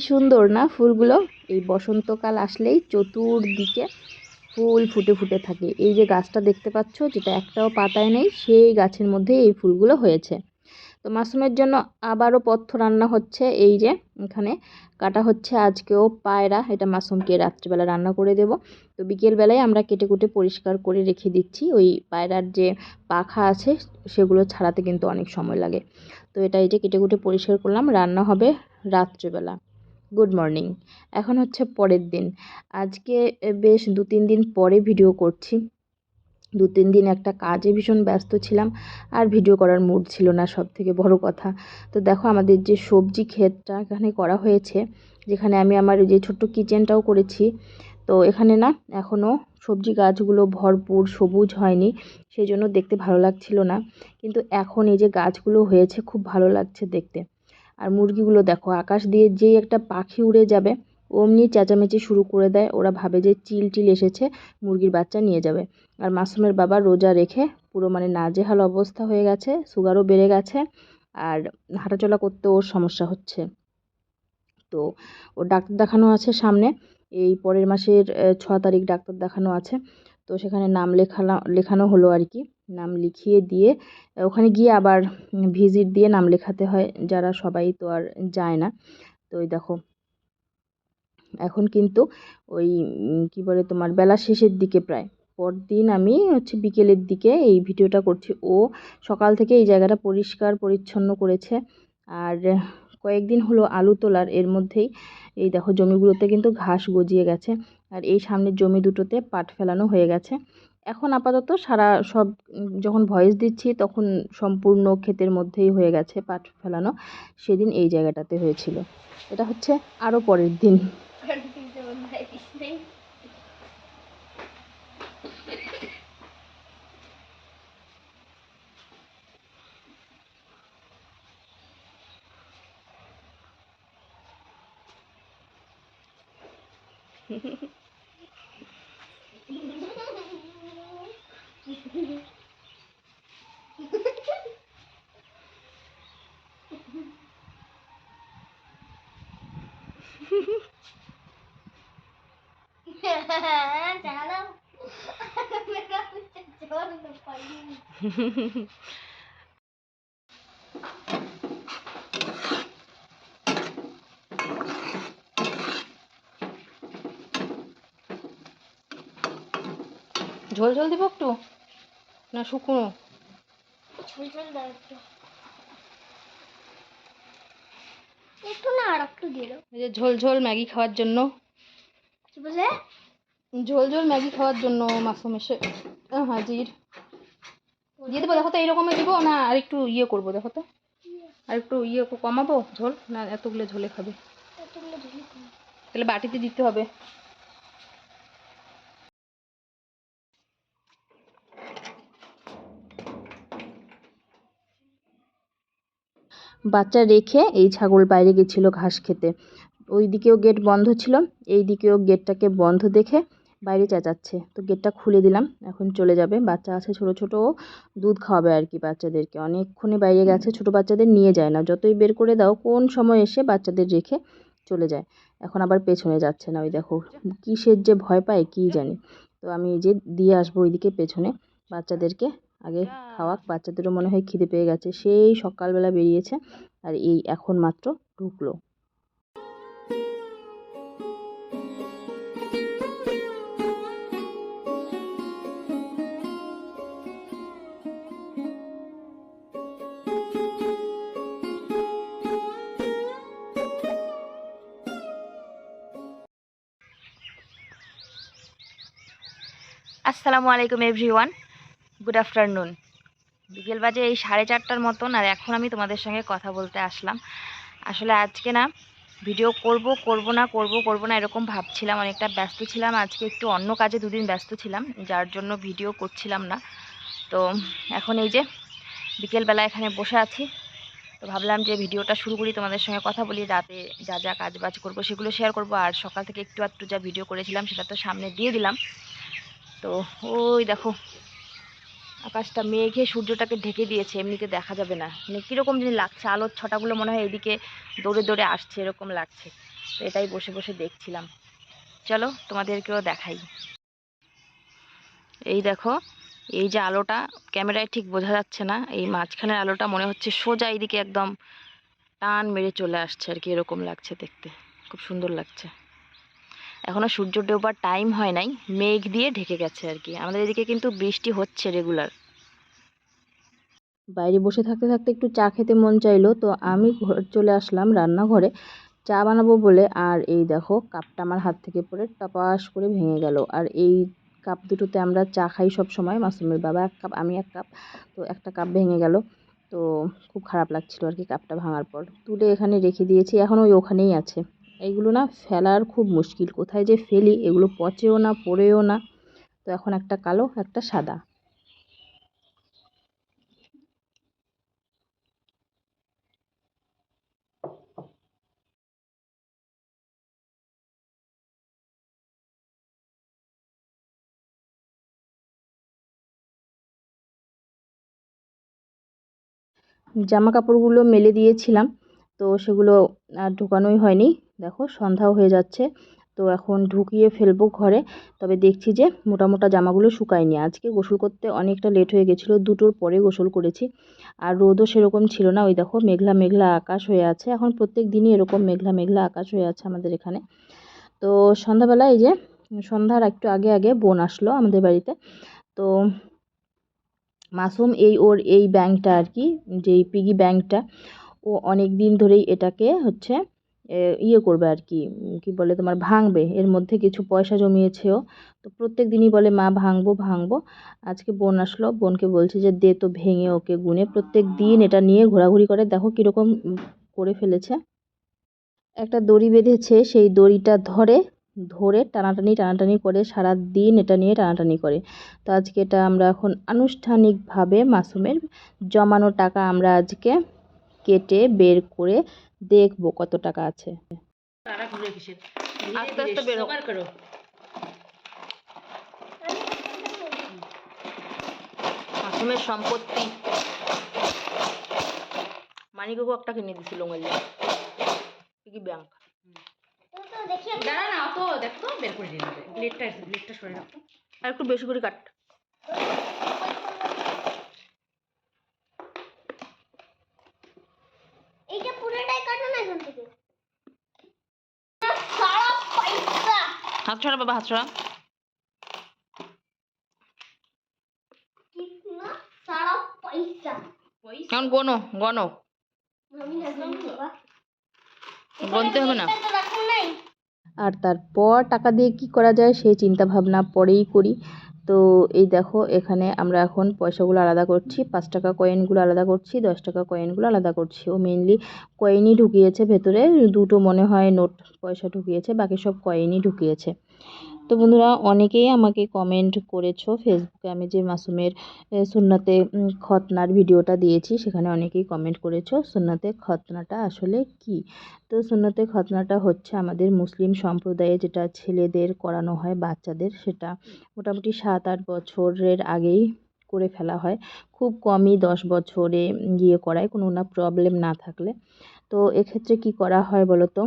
সুন্দর না ফুলগুলো। এই বসন্তকাল আসলেই চতুর্দিকে ফুল ফুটে ফুটে থাকে। এই যে গাছটা দেখতে পাচ্ছ, যেটা একটাও পাতায় নেই, সেই গাছের মধ্যে এই ফুলগুলো হয়েছে। তো মাশরুমের জন্য আবারও পথ্য রান্না হচ্ছে। এই যে এখানে কাটা হচ্ছে আজকেও পায়রা, এটা মাশরুমকে রাত্রিবেলা রান্না করে দেব। তো বিকেলবেলায় আমরা কেটে কুটে পরিষ্কার করে রেখে দিচ্ছি। ওই পায়রার যে পাখা আছে সেগুলো ছাড়াতে কিন্তু অনেক সময় লাগে। তো এটা এই যে কেটে কুটে পরিষ্কার করলাম, রান্না হবে রাত্রিবেলা। Good morning. এখন হচ্ছে পরের দিন। আজকে বেশ 2-3 দিন পরে ভিডিও করছি। 2-3 দিন একটা কাজে ভীষণ ব্যস্ত ছিলাম, আর ভিডিও করার মুড ছিল না, সব থেকে বড় কথা। তো দেখো আমাদের যে সবজি ক্ষেতটা এখানে করা হয়েছে, যেখানে আমি আমার যে ছোট্ট কিচেনটাও করেছি। তো এখানে না এখনও সবজি গাছগুলো ভরপুর সবুজ হয়নি, সেই জন্য দেখতে ভালো লাগছিল না। কিন্তু এখন এই যে গাছগুলো হয়েছে, খুব ভালো লাগছে দেখতে। আর মুরগিগুলো দেখো, আকাশ দিয়ে যেই একটা পাখি উড়ে যাবে অমনি চেঁচামেচি শুরু করে দেয়। ওরা ভাবে যে চিল টিল এসেছে, মুরগির বাচ্চা নিয়ে যাবে। আর মাসুমের বাবা রোজা রেখে পুরো নাজেহাল অবস্থা হয়ে গেছে, সুগারও বেড়ে গেছে, আর হাঁটাচলা করতে ওর সমস্যা হচ্ছে। তো ওর ডাক্তার দেখানো আছে সামনে, এই পরের মাসের 6 তারিখ ডাক্তার দেখানো আছে। তো সেখানে নাম লেখানো হলো আর কি। নাম লিখিয়ে দিয়ে ওখানে গিয়ে আবার ভিজিট দিয়ে নাম লেখাতে হয়, যারা সবাই তো আর যায় না। তো ওই দেখো এখন কিন্তু ওই কি বলে তোমার বেলা শেষের দিকে প্রায়। পরদিন আমি হচ্ছে বিকেলের দিকে এই ভিডিওটা করছি। ও সকাল থেকে এই জায়গাটা পরিষ্কার পরিচ্ছন্ন করেছে। আর কয়েকদিন হলো আলু তোলার, এর মধ্যেই এই দেখো জমিগুলোতে কিন্তু ঘাস গজিয়ে গেছে। আর এই সামনের জমি দুটোতে পাট ফেলানো হয়ে গেছে। এখন আপাতত সারা সব যখন ভয়েস দিচ্ছি তখন সম্পূর্ণ ক্ষেতের মধ্যেই হয়ে গেছে পাট ফেলানো। সেদিন এই জায়গাটাতে হয়েছিল। এটা হচ্ছে আরও পরের দিন। ঝোল ঝোল দিব একটু না শুকনো? ঝোল ঝোল দাও একটু, একটু না আর একটু দিয়ে দাও। এই যে ঝোল ঝোল ম্যাগি খাওয়ার জন্য। কি বলে? ঝোল ঝোল ম্যাগি খাওয়ার জন্য মাশরুম এসে হাজির। দিয়ে দেবো দেখো তো, এইরকমই দিব না আর একটু ইয়ে করবো? দেখো তো আর একটু ইয়ে কমাবো ঝোল, না এতগুলো ঝোলে খাবে? এতগুলো ঝোল কম। তাহলে বাটিতে দিতে হবে। বাচ্চা রেখে এই ছাগল বাইরে গেছিল ঘাস খেতে। ওই দিকেও গেট বন্ধ ছিল, এই দিকেও গেটটাকে বন্ধ দেখে বাইরে চেঁচাচ্ছে। তো গেটটা খুলে দিলাম, এখন চলে যাবে। বাচ্চা আছে ছোট ছোট, দুধ খাওয়াবে আর কি বাচ্চাদেরকে। অনেকক্ষণে বাইরে গেছে, ছোট বাচ্চাদের নিয়ে যায় না, যতই বের করে দাও কোন সময় এসে বাচ্চাদের রেখে চলে যায়। এখন আবার পেছনে যাচ্ছে না, ওই দেখো কিসের যে ভয় পায় কি জানি। তো আমি এই যে দিয়ে আসবো ওইদিকে পেছনে, বাচ্চাদেরকে আগে খাওয়াক। বাচ্চাদেরও মনে হয় খিদে পেয়ে গেছে, সেই সকালবেলা বেরিয়েছে আর এই এখন মাত্র ঢুকলো। আসসালামু আলাইকুম এভরিওয়ান, গুড আফটারনুন। বিকেল বাজে এই 4:30টার মতন, আর এখন আমি তোমাদের সঙ্গে কথা বলতে আসলাম। আসলে আজকে না ভিডিও করব না এরকম ভাবছিলাম, অনেকটা ব্যস্ত ছিলাম। আজকে একটু অন্য কাজে 2 দিন ব্যস্ত ছিলাম, যার জন্য ভিডিও করছিলাম না। তো এখন এই যে বিকেলবেলা এখানে বসে আছি, তো ভাবলাম যে ভিডিওটা শুরু করি, তোমাদের সঙ্গে কথা বলি। রাতে যা যা কাজ বাজ করবো সেগুলো শেয়ার করব, আর সকাল থেকে একটু আধটু যা ভিডিও করেছিলাম সেটা তো সামনে দিয়ে দিলাম। তো ওই দেখো আকাশটা মেঘে সূর্যটাকে ঢেকে দিয়েছে, এমনিতে দেখা যাবে না, কীরকম যেন লাগছে। আলোর ছটাগুলো মনে হয় এদিকে দৌড়ে দৌড়ে আসছে, এরকম লাগছে। তো এটাই বসে বসে দেখছিলাম। চলো তোমাদেরকেও দেখাই। এই দেখো, এই যে আলোটা ক্যামেরায় ঠিক বোঝা যাচ্ছে না, এই মাঝখানের আলোটা মনে হচ্ছে সোজা এইদিকে একদম টান মেরে চলে আসছে আর কি, এরকম লাগছে দেখতে, খুব সুন্দর লাগছে। এখনো সূর্য ডোবার টাইম হয় নাই, মেঘ দিয়ে ঢেকে গেছে আর কি। আমাদের এদিকে কিন্তু বৃষ্টি হচ্ছে রেগুলার। বাইরে বসে থাকতে থাকতে একটু চা খেতে মন চাইলো, তো আমি চলে আসলাম রান্নাঘরে চা বানাবো বলে। আর এই দেখো কাপটা আমার হাত থেকে পড়ে টপাস করে ভেঙে গেল। আর এই কাপ দুটোতে আমরা চা খাই সব সময়, মাসুমের বাবা এক কাপ, আমি এক কাপ, তো একটা কাপ ভেঙে গেল। তো খুব খারাপ লাগছিল আর কি কাপটা ভাঙার পর। তুলে এখানে রেখে দিয়েছি, এখন ওই ওখানেই আছে। এইগুলো না ফেলার খুব মুশকিল, কোথায় যে ফেলি, এগুলো পচেও না পড়েও না। তো এখন একটা কালো একটা সাদা। জামা কাপড়গুলো মেলে দিয়েছিলাম, তো সেগুলো আর ঢুকানোই হয়নি। দেখো সন্ধ্যাও হয়ে যাচ্ছে, তো এখন ঢুকিয়ে ফেলবো ঘরে। তবে দেখছি যে মোটা মোটা জামাগুলো শুকায়নি। আজকে গোসল করতে অনেকটা লেট হয়ে গেছিলো, 2টোর পরে গোসল করেছি। আর রোদও সেরকম ছিল না, ওই দেখো মেঘলা মেঘলা আকাশ হয়ে আছে। এখন প্রত্যেক দিনই এরকম মেঘলা মেঘলা আকাশ হয়ে আছে আমাদের এখানে। তো সন্ধ্যাবেলা এই যে সন্ধ্যার একটু আগে আগে বোন আসলো আমাদের বাড়িতে। তো মাসুম ওর এই ব্যাংকটা আর কি, যেই পিগি ব্যাংকটা, ও অনেক দিন ধরেই এটাকে হচ্ছে ইয়ে করবে আর কি, কি বলে তোমার ভাঙবে। এর মধ্যে কিছু পয়সা জমিয়েছেও, তো প্রত্যেক দিনই বলে মা ভাঙবো ভাঙবো। আজকে বোন আসলো, বোনকে বলছে যে দে তো ভেঙে ওকে গুনে। প্রত্যেক দিন এটা নিয়ে ঘোরাঘুরি করে, দেখো কীরকম করে ফেলেছে। একটা দড়ি বেঁধেছে, সেই দড়িটা ধরে ধরে টানাটানি টানাটানি করে সারা দিন এটা নিয়ে টানাটানি করে। তো আজকে এটা আমরা এখন আনুষ্ঠানিকভাবে মাসুমের জমানো টাকা আমরা আজকে কেটে বের করে দেখব কত টাকা আছে। আস্তে আস্তে বেরো। মাসুমের সম্পত্তি মানিকবাবু একটা কিনে দিছিল পিগি ব্যাংক। দাঁড়া না তো দেখো বের করে দিয়ে দেবে, ব্লেডটা সরে রাখো, আর একটু বেশি করে কাট। এইটা পুরোটাই কাটো না এখান থেকে। সারা পয়সা হাত ছড়া বাবা, হাত ছড়া। কিতনা সারা পয়সা এখন গনো গনো, আমি না জানি বাবা, গনতে হবে না। এটা তো রাখুন নাই। আর তারপর টাকা দিয়ে কি করা যায় সেই চিন্তা ভাবনা পরেই করি। তো এই দেখো এখানে আমরা এখন পয়সাগুলো আলাদা করছি, 5 টাকা কয়েনগুলো আলাদা করছি, 10 টাকা কয়েনগুলো আলাদা করছি। ও মেনলি কয়েনই ঢুকিয়েছে ভেতরে, 2টো মনে হয় নোট পয়সা ঢুকিয়েছে, বাকি সব কয়েনই ঢুকিয়েছে। তো বন্ধুরা অনেকেই আমাকে কমেন্ট করেছো ফেসবুকে, আমি যে মাসুমের সুন্নাতে খতনার ভিডিওটা দিয়েছি, সেখানে অনেকেই কমেন্ট করেছো সুন্নাতে খতনাটা আসলে কি। তো সুন্নতে খতনাটা হচ্ছে আমাদের মুসলিম সম্প্রদায়ে যেটা ছেলেদের করানো হয় বাচ্চাদের, সেটা মোটামুটি 7-8 বছরের আগেই করে ফেলা হয়। খুব কমই 10 বছরে গিয়ে করায়, কোনো না প্রবলেম না থাকলে। তো এক্ষেত্রে কি করা হয় বলো তো,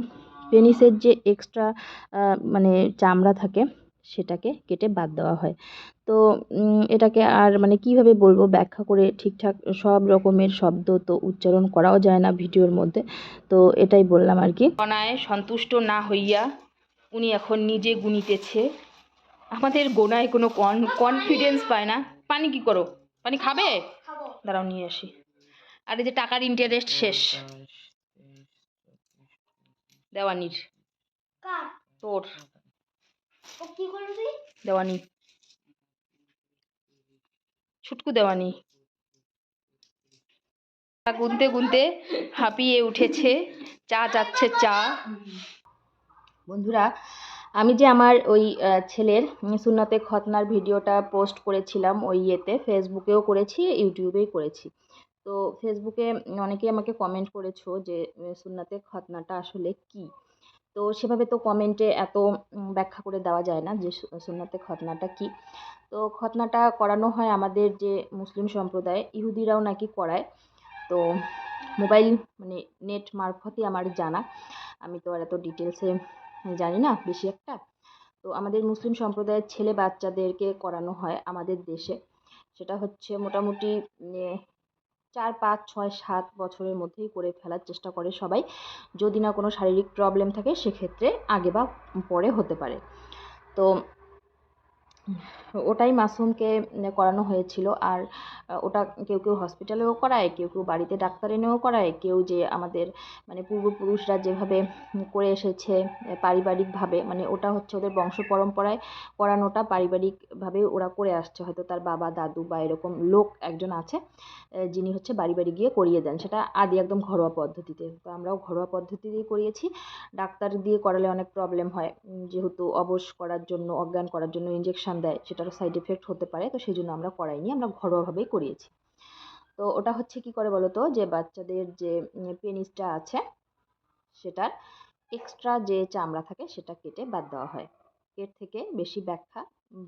পেনিসের যে এক্সট্রা মানে চামড়া থাকে সেটাকে কেটে বাদ দেওয়া হয়। তো এটাকে আর মানে কিভাবে বলবো ব্যাখ্যা করে, ঠিকঠাক সব রকমের শব্দ তো উচ্চারণ করাও যায় না ভিডিওর মধ্যে, তো এটাই বললাম আর কি। গণায় সন্তুষ্ট না হইয়া উনি এখন নিজে গুনিতেছে। আমাদের গোনায় কোনো কনফিডেন্স পায় না। পানি কি করো, পানি খাবে? খাবো। দাঁড়াও নিয়ে আসি। আর এই যে টাকার ইন্টারেস্ট শেষ দেওয়ানির। কার? তোর ও কি করলি তুই? দেওয়ানি, ছুটকু দেওয়ানি। গুনতে গুনতে হাঁপিয়ে উঠেছে, চা যাচ্ছে চা। বন্ধুরা আমি যে আমার ওই ছেলের সুন্নাতে খতনার ভিডিওটা পোস্ট করেছিলাম ওই ইয়েতে, ফেসবুকেও করেছি ইউটিউবেই করেছি। তো ফেসবুকে অনেকেই আমাকে কমেন্ট করেছো যে সুন্নাতে খতনাটা আসলে কি। তো সেভাবে তো কমেন্টে এত ব্যাখ্যা করে দেওয়া যায় না যে সুন্নাতে খতনাটা কি। তো খতনাটা করানো হয় আমাদের যে মুসলিম সম্প্রদায়, ইহুদিরাও নাকি করায়। তো মোবাইল মানে নেট মারফতই আমার জানা। আমি তো আর এত ডিটেলসে জানি না বেশি একটা। তো আমাদের মুসলিম সম্প্রদায়ের ছেলে বাচ্চাদেরকে করানো হয় আমাদের দেশে। সেটা হচ্ছে মোটামুটি 4, 5, 6, 7 বছরের মধ্যেই করে ফেলার চেষ্টা করে সবাই। যদি না কোনো শারীরিক প্রবলেম থাকে সেক্ষেত্রে আগে বা পরে হতে পারে। তো ওটাই মাসুমকে করানো হয়েছিল। আর ওটা কেউ কেউ হসপিটালেও করায়, কেউ কেউ বাড়িতে ডাক্তার এনেও করায়, কেউ যে আমাদের মানে পূর্বপুরুষরা যেভাবে করে এসেছে পারিবারিকভাবে, মানে ওটা হচ্ছে ওদের বংশ পরম্পরায় করানোটা, পারিবারিকভাবে ওরা করে আসছে। হয়তো তার বাবা দাদু বা এরকম লোক একজন আছে যিনি হচ্ছে বাড়ি বাড়ি গিয়ে করিয়ে দেন। সেটা আদি একদম ঘরোয়া পদ্ধতিতে। তো আমরাও ঘরোয়া পদ্ধতিতেই করিয়েছি। ডাক্তার দিয়ে করালে অনেক প্রবলেম হয়, যেহেতু অবশ করার জন্য, অজ্ঞান করার জন্য ইঞ্জেকশন দেয়, সেটারও সাইড এফেক্ট হতে পারে। তো সেই জন্য আমরা করাইনি, আমরা ঘরোয়াভাবেই করিয়েছি। তো ওটা হচ্ছে কি করে বলো তো, যে বাচ্চাদের যে পেনিসটা আছে সেটার এক্সট্রা যে চামড়া থাকে সেটা কেটে বাদ দেওয়া হয়। এর থেকে বেশি ব্যাখ্যা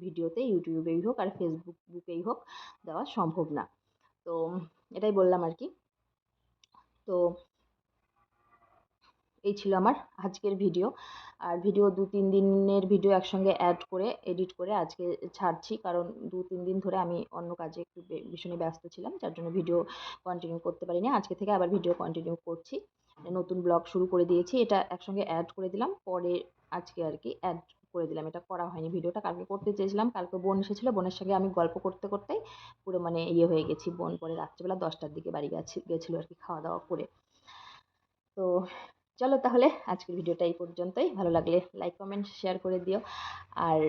ভিডিওতে, ইউটিউবেই হোক আর ফেসবুকেই হোক, দেওয়া সম্ভব না। তো এটাই বললাম আর কি। তো এই ছিল আমার আজকের ভিডিও। আর ভিডিও 2-3 দিনের ভিডিও একসঙ্গে অ্যাড করে এডিট করে আজকে ছাড়ছি, কারণ 2-3 দিন ধরে আমি অন্য কাজে একটু ভীষণই ব্যস্ত ছিলাম, যার জন্য ভিডিও কন্টিনিউ করতে পারিনি। আজকে থেকে আবার ভিডিও কন্টিনিউ করছি, নতুন ব্লগ শুরু করে দিয়েছি। এটা একসঙ্গে অ্যাড করে দিলাম, পরে আজকে আর কি অ্যাড করে দিলাম। এটা করা হয়নি, ভিডিওটা কালকে করতে চেয়েছিলাম। কালকে বোন এসেছিলো, বোনের সঙ্গে আমি গল্প করতে করতেই পুরো মানে ইয়ে হয়ে গেছি। বোন পরে রাত্রিবেলা 10টার দিকে বাড়ি গেছিলো আর কি, খাওয়া দাওয়া করে। তো চলো তাহলে আজকের ভিডিওটা এই পর্যন্তই। ভালো লাগলে লাইক কমেন্ট শেয়ার করে দিও, আর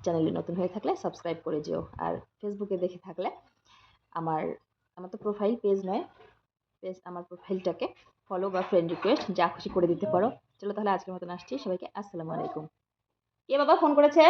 চ্যানেলে নতুন হয়ে থাকলে সাবস্ক্রাইব করে যেও। আর ফেসবুকে দেখে থাকলে আমার আমার তো প্রোফাইল পেজ নয়, আমার প্রোফাইলটাকে ফলো বা ফ্রেন্ড রিকোয়েস্ট যা খুশি করে দিতে পারো। চলো তাহলে আজকের মতন আসছি, সবাইকে আসসালামু আলাইকুম। কে বাবা ফোন করেছে?